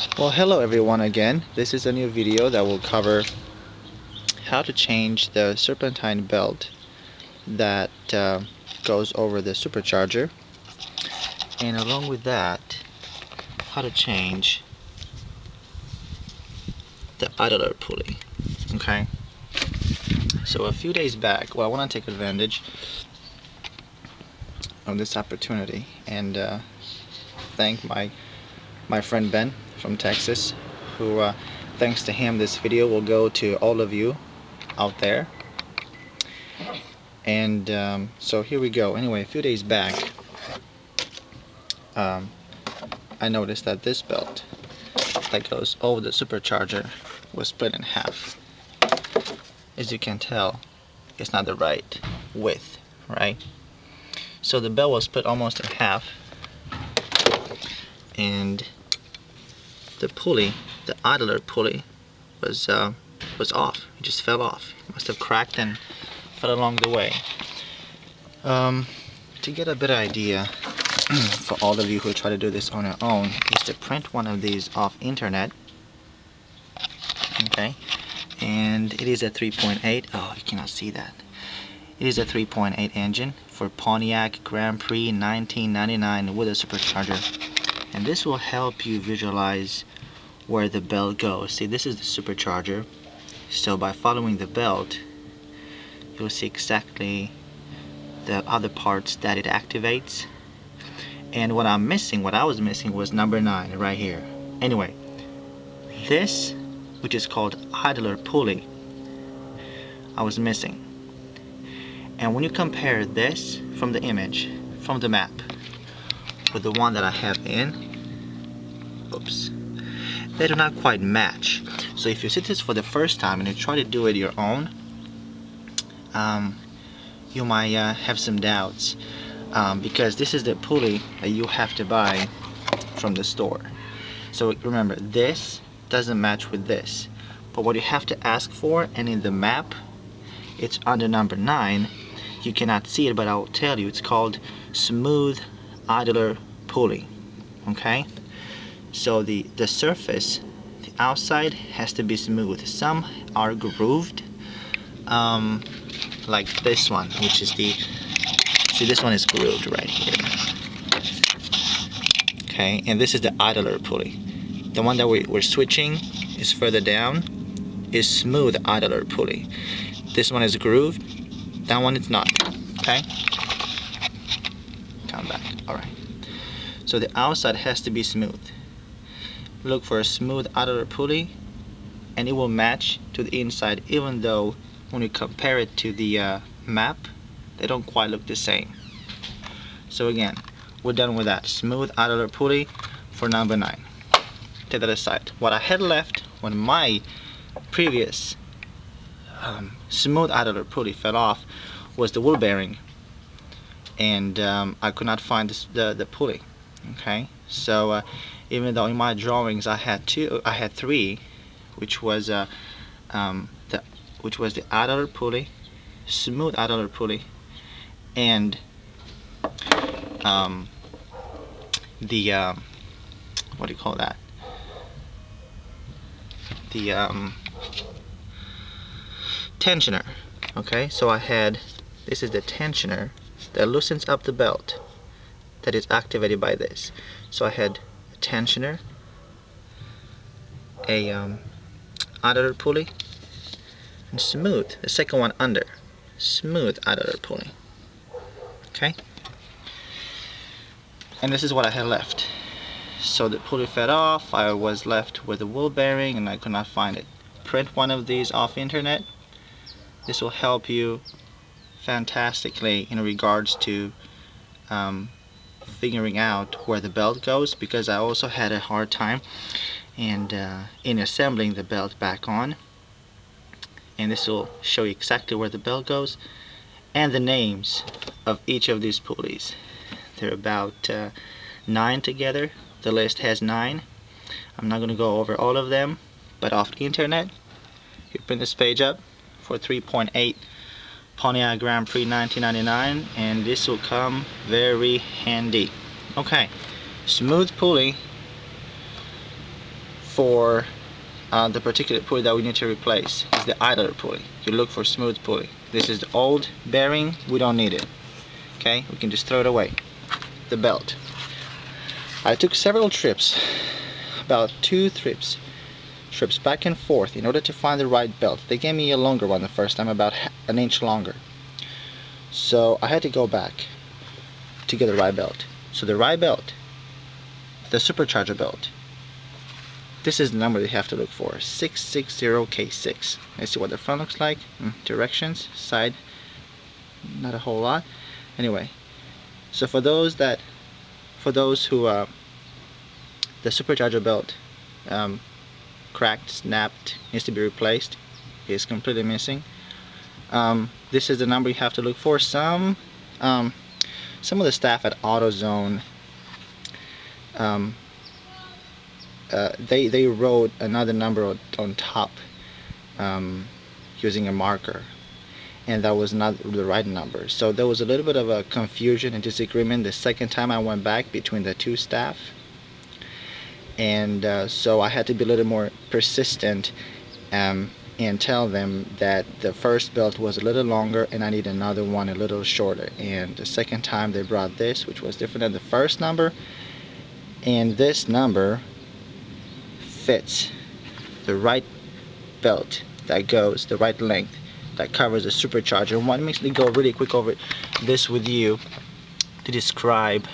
Well, hello everyone again. This is a new video that will cover how to change the serpentine belt that goes over the supercharger, and along with that, how to change the idler pulley. Okay, so a few days back, well, I want to take advantage of this opportunity and thank my friend Ben from Texas, who thanks to him this video will go to all of you out there. And so here we go. Anyway, a few days back, I noticed that this belt that goes over the supercharger was split in half. As you can tell, it's not the right width, right? So the belt was split almost in half, and the pulley, the idler pulley, was off. It just fell off. It must have cracked and fell along the way. To get a better idea for all of you who try to do this on your own, is to print one of these off internet. Okay, and it is a 3.8. Oh, you cannot see that. It is a 3.8 engine for Pontiac Grand Prix 1999 with a supercharger, and this will help you visualize where the belt goes. See, this is the supercharger, so by following the belt you'll see exactly the other parts that it activates. And what I was missing was number 9 right here. Anyway, this, which is called idler pulley, I was missing. And when you compare this from the image, from the map, with the one that I have in, oops, they do not quite match. So if you see this for the first time and you try to do it your own, you might have some doubts, because this is the pulley that you have to buy from the store. So remember, this doesn't match with this, but what you have to ask for, and in the map it's under number 9, you cannot see it, but I'll tell you, it's called smooth idler pulley. Okay, so the surface, the outside, has to be smooth. Some are grooved, like this one, which is the, see, this one is grooved right here. Okay, and this is the idler pulley. The one that we're switching is further down, is smooth idler pulley. This one is grooved, that one is not. Okay, come back. Alright, so the outside has to be smooth. Look for a smooth idler pulley and it will match to the inside, even though when you compare it to the map, they don't quite look the same. So again, we're done with that. Smooth idler pulley for number 9. Take that aside. What I had left when my previous smooth idler pulley fell off was the wool bearing, and I could not find the pulley. Okay, so even though in my drawings I had 3, which was the idler pulley, smooth idler pulley, and the what do you call that? The tensioner. Okay, so I had, this is the tensioner that loosens up the belt, that is activated by this. So I had a tensioner, a idler pulley, and smooth, the second one under, smooth idler pulley. Okay, and this is what I had left. So the pulley fell off, I was left with a wool bearing and I could not find it. Print one of these off internet. This will help you fantastically in regards to figuring out where the belt goes, because I also had a hard time in assembling the belt back on. And this will show you exactly where the belt goes and the names of each of these pulleys. There are about 9 together. The list has 9. I'm not going to go over all of them, but off the internet, you print this page up for 3.8 Pontiac Grand Prix 1999, and this will come very handy. Okay, smooth pulley for the particular pulley that we need to replace is the idler pulley. You look for smooth pulley. This is the old bearing, we don't need it. Okay, we can just throw it away. The belt. I took several trips, about 2 trips back and forth in order to find the right belt. They gave me a longer one the first time, about an inch longer. So I had to go back to get the right belt. So the right belt, the Supercharger belt, this is the number you have to look for, 660K6. Let's see what the front looks like. Directions, side, not a whole lot. Anyway, so for those who the Supercharger belt cracked, snapped, needs to be replaced, is completely missing. This is the number you have to look for. Some of the staff at AutoZone, they wrote another number on top using a marker, and that was not the right number. So there was a little bit of a confusion and disagreement the second time I went back between the two staff, and so I had to be a little more persistent and tell them that the first belt was a little longer and I need another one a little shorter. And the second time they brought this, which was different than the first number, and this number fits the right belt that goes the right length that covers the Supercharger. And what makes me go really quick over this with you to describe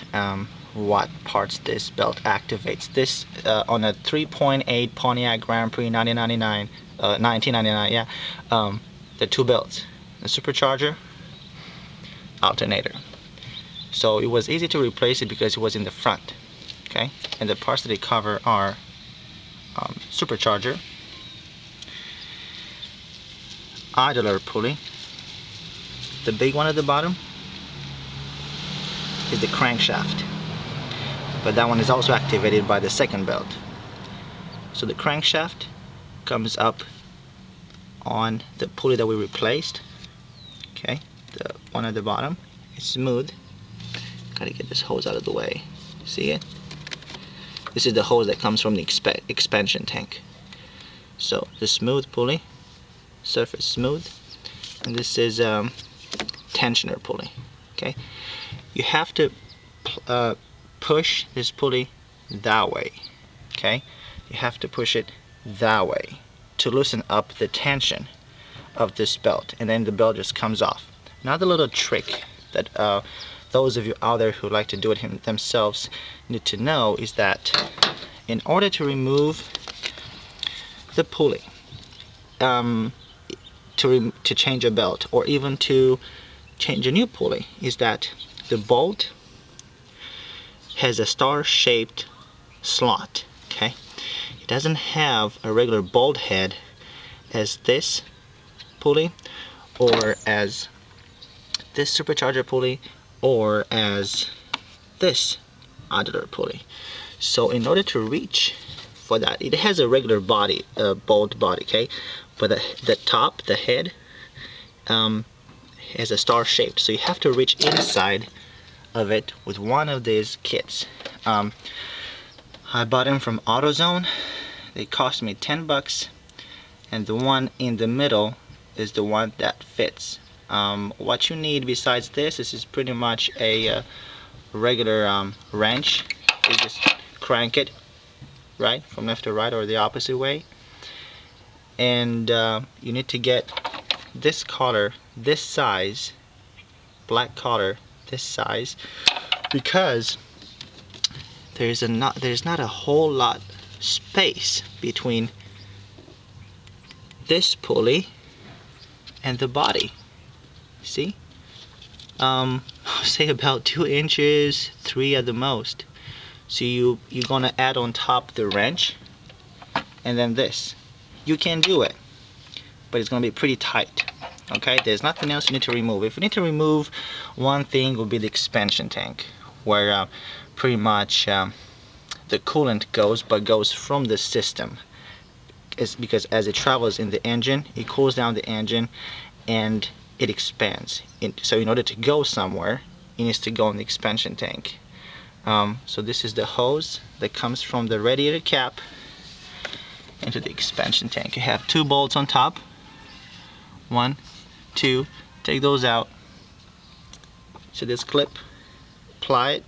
what parts this belt activates. This on a 3.8 Pontiac Grand Prix 1999, yeah, the 2 belts, the Supercharger, alternator. So it was easy to replace it because it was in the front, okay, and the parts that they cover are Supercharger, idler pulley, the big one at the bottom is the crankshaft, but that one is also activated by the second belt. So the crankshaft comes up on the pulley that we replaced, okay, the one at the bottom. It's smooth. Gotta get this hose out of the way. See it? This is the hose that comes from the expansion tank. So the smooth pulley, surface smooth, and this is tensioner pulley. Okay, you have to push this pulley that way. Okay, you have to push it that way to loosen up the tension of this belt, and then the belt just comes off. Another little trick that those of you out there who like to do it themselves need to know is that in order to remove the pulley, to change a belt, or even to change a new pulley, is that the bolt has a star-shaped slot. Okay, it doesn't have a regular bolt head as this pulley, or as this Supercharger pulley, or as this idler pulley. So in order to reach for that, it has a regular body, bolt body, okay, but the top, the head, has a star shape, so you have to reach inside of it with one of these kits. I bought them from AutoZone. They cost me 10 bucks, and the one in the middle is the one that fits. What you need besides this is pretty much a regular wrench. You just crank it right from left to right or the opposite way, and you need to get this collar, this size, black collar, this size, because there's not a whole lot space between this pulley and the body. See, say about 2 inches, 3 at the most. So you're gonna add on top the wrench, and then this. You can do it, but it's gonna be pretty tight. Okay, there's nothing else you need to remove. If you need to remove one thing, it will be the expansion tank, where pretty much the coolant goes, but goes from the system. It's because as it travels in the engine, it cools down the engine and it expands. So in order to go somewhere, it needs to go in the expansion tank. So this is the hose that comes from the radiator cap into the expansion tank. You have 2 bolts on top. 1, 2. Take those out. So this clip, apply it,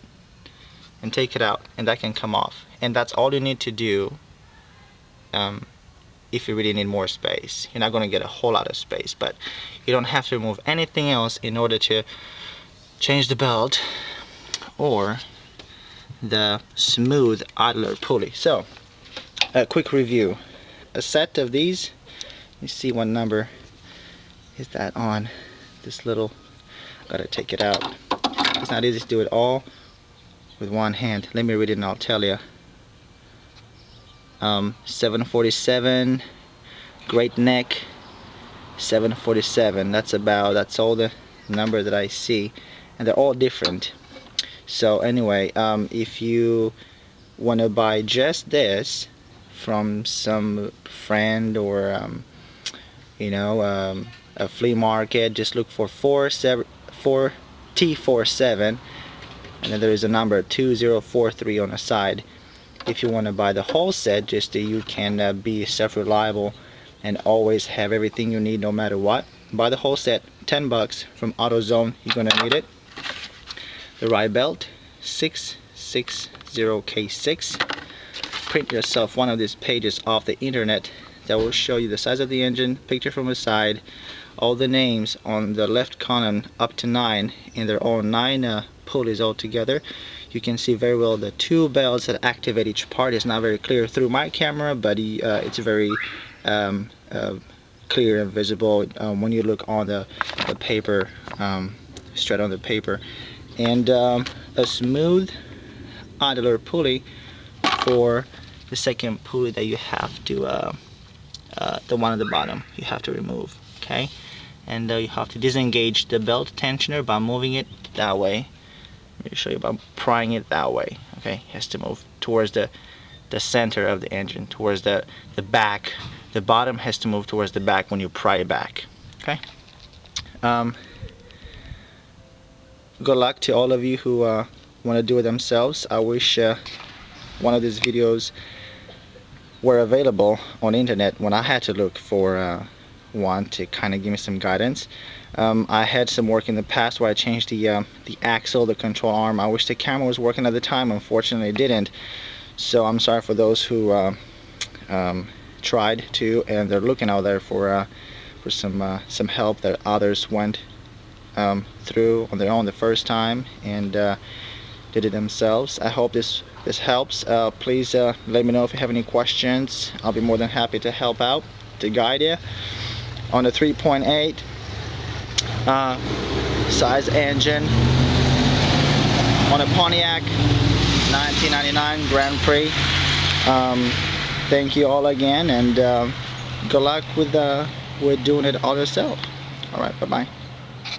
and take it out, and that can come off. And that's all you need to do. If you really need more space, you're not going to get a whole lot of space, but you don't have to remove anything else in order to change the belt or the smooth idler pulley. So a quick review: a set of these, you see what number is that on this little, gotta take it out. It's not easy to do it all with one hand. Let me read it and I'll tell you. 747, Great Neck, 747. That's all the number that I see, and they're all different. So anyway, if you want to buy just this from some friend or a flea market, just look for 4T47, and then there is a number 2043 on the side. If you want to buy the whole set, just you can be self-reliable and always have everything you need no matter what. Buy the whole set, 10 bucks from AutoZone. You're gonna need it. The ride belt, 660K6. Print yourself one of these pages off the internet that will show you the size of the engine, picture from the side, all the names on the left column up to 9, and they're all 9 pulleys all together. You can see very well the 2 belts that activate each part. Is not very clear through my camera, but it's very clear and visible when you look on the paper, straight on the paper. And a smooth idler pulley for the second pulley that you have to, the one at the bottom, you have to remove. Okay, and you have to disengage the belt tensioner by moving it that way. Let me show you by prying it that way. Okay, it has to move towards the center of the engine, towards the back. The bottom has to move towards the back when you pry it back. Okay. Good luck to all of you who want to do it themselves. I wish one of these videos were available on the internet when I had to look for one to kind of give me some guidance. I had some work in the past where I changed the axle, the control arm. I wish the camera was working at the time. Unfortunately it didn't. So I'm sorry for those who tried to, and they're looking out there for some help that others went through on their own the first time and did it themselves. I hope this helps. Please let me know if you have any questions. I'll be more than happy to help out, to guide you on the 3.8 size engine on a Pontiac 1999 Grand Prix. Thank you all again, and good luck with doing it all yourself. All right, bye-bye.